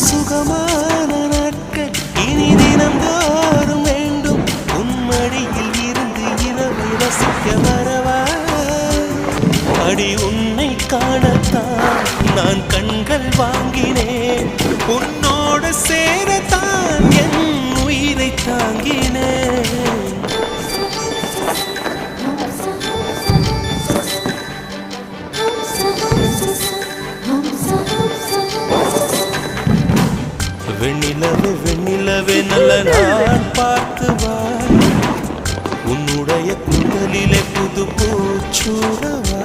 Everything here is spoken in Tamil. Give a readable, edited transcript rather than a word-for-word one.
சுகமான நாட்கள் இனி தினந்தோறும் வேண்டும் உன்மடியில் இருந்து இரவை ரசிக்க வரவா அடி உன்னை காணத்தான் நான் கண்கள் வாங்கினேன் உன்னோடு சேரத்தான் என் உயிரை தாங்கினேன் வெண்ணிலவே வெண்ணிலவே நல்ல நான் பார்த்து வா உன்னுடைய குடலிலே புது பூச்சூடவா